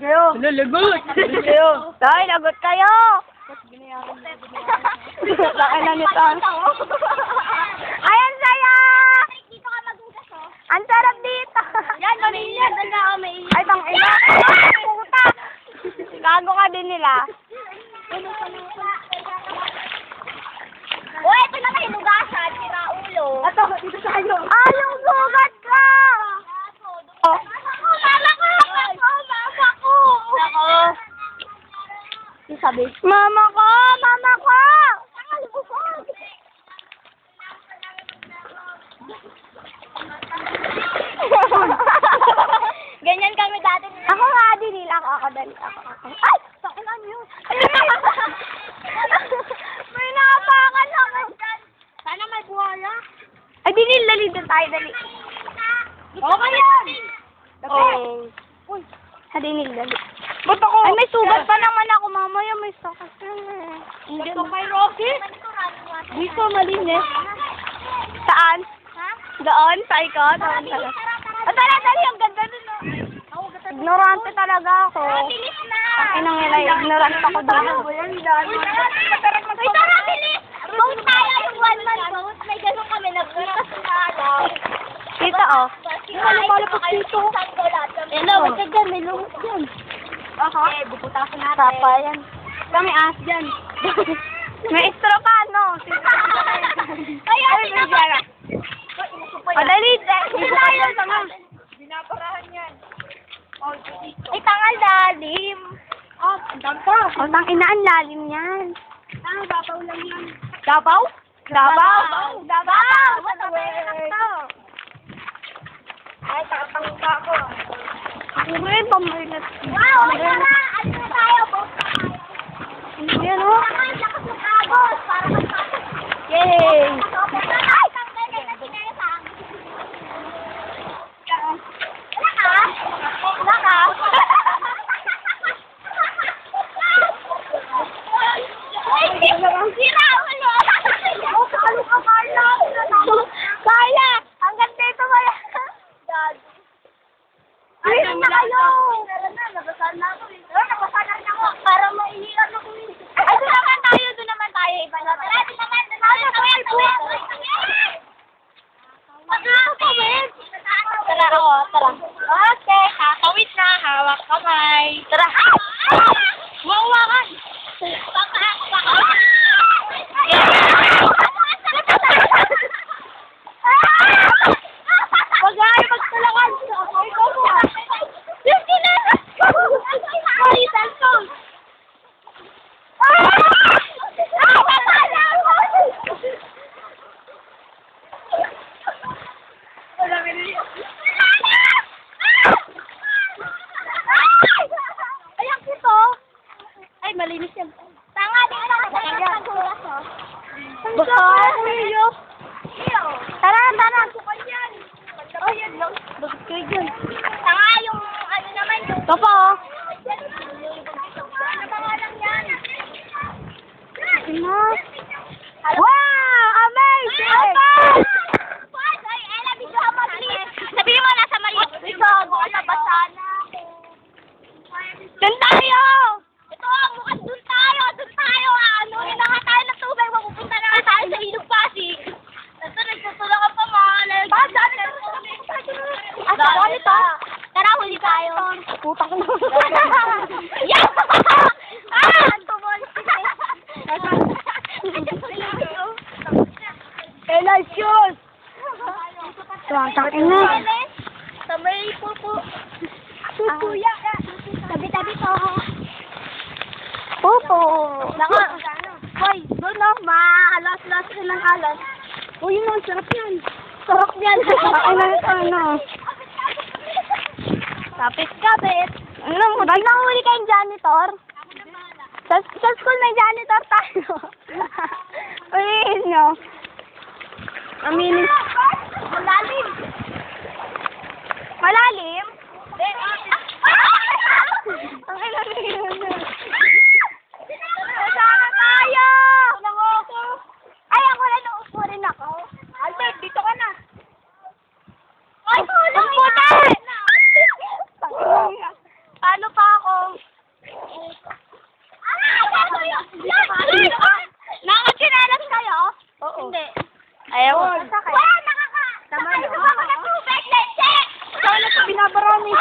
kayo. Lagot! Lagot kayo. Tay, lagot kayo. Laki na nito. Ay, ang saya! Dito ka magugas, oh. Ang sarap dito. Yan, mamilan. Doon na ako may Ay, tang ina. Puta. Gago ka din nila. Uy, ito na may hugasan. Sira ulo. Ato, dito tayo. Ay, yung sugat ka. Oh. Mama ko! Mama ko! Ako. Sabi, mama ko! Mama ko! Ganyan kami dati. Ako nga din nila. Ako dali. Ako. Ay! Sakinan yun. May nakapakan ako. Sana may buhaya. Ay, dinil. Dali doon tayo. Dali. Okay yan! Oh. Uy. Sa dinil. Dali. Ba't ako? Ay, may sugat pa naman ako. Mamaya may sakas. Ito kay Rocky? Dito, malinis. Saan? Doon? Sa ikot? Doon pala. Tara, dali. Ang ganda dun. Ignorante talaga ako. Bilis na! Inang nila, ignorant ako doon. Uy, tara, bilis! Vote tayo yung one-man vote. May ganun kami. Nagbukas na alam. Dito, oh. Malapalapos dito. Hello, wag ka dyan. May lumos dyan. Aha. Eh, bubutasin natin. Tapa yan. Kami as dyan. May extra pa, no? Kaya, Ay, may gara. Madali, tayo. Binaparahan yan. Ay, tangal lalim. Oh, tang ina, ang lalim yan. Babaw lang yan. Dabaw? Dabaw? Dabaw! What a way! Ay, takapangka ko. Ako rin, pamarinat. Wow, ay tara! Ano na tayo? Vote na tayo. Yan, oh. Ay, lakas ng agos. Para magpapos. Yay! Ay, tanggal na na sinayasang. Wala ka? Wala ka? Ay, sira ulo. Ano ka, Carla? Kaya! Hanggang dito ba yan? Ay, na kayo! Nabasaan na ako. Nabasaan na ako. Para maihiran ako. Ay, doon naman tayo. Iba na. Tara, di naman. Tara, ako. Tara. Okay, kakawit na. Hawak kamay. Tara. Mawakan. Baka. Wag nga ay magtulakan. Ikaw po. Sige na! Ay, cellphone! Ayan ito. Ay, malinis yan. Tanga, di ka na naghugas, oh. Basta, Rio. Tara. Oh, yan lang. Bakit kayo dyan? Tanga, yung ano naman yung... Ito po. Ano pangalan yan? Wow! Amazing! Ay, Ella, video ka please. Sabihin mo, nasa maliit. Ito, bukas na basa na. Doon tayo! Ito, bukas dun tayo. Ano, na nga tayo ng tubig. Mapupunta na nga tayo sa Ilog Pasig. Ito, nagtutulong ka pa, mga. Saan ito? Tara, huli tayo. Putak na. Yan! Ang tumol. Ella, shoes! Tuwang ina. Sa may pupo. Pupuya. Tabi-tabi to. Pupo. Naka. Hoy, doon no, maalas-las rin ng alas. Uy, no, sarap yan. Sarap yan. Ay, ano. Kapit-kapit. Ano mo, dahil nakahuli kayong janitor? Sa school may janitor tayo. Ulihin nyo. Aminin. Malalim. Malalim? Ang ilan. Sana tayo! Ay, ako na naupo rin ako. Albert, dito ka na. Ay, Ang puti! Paano pa ako? binabarami.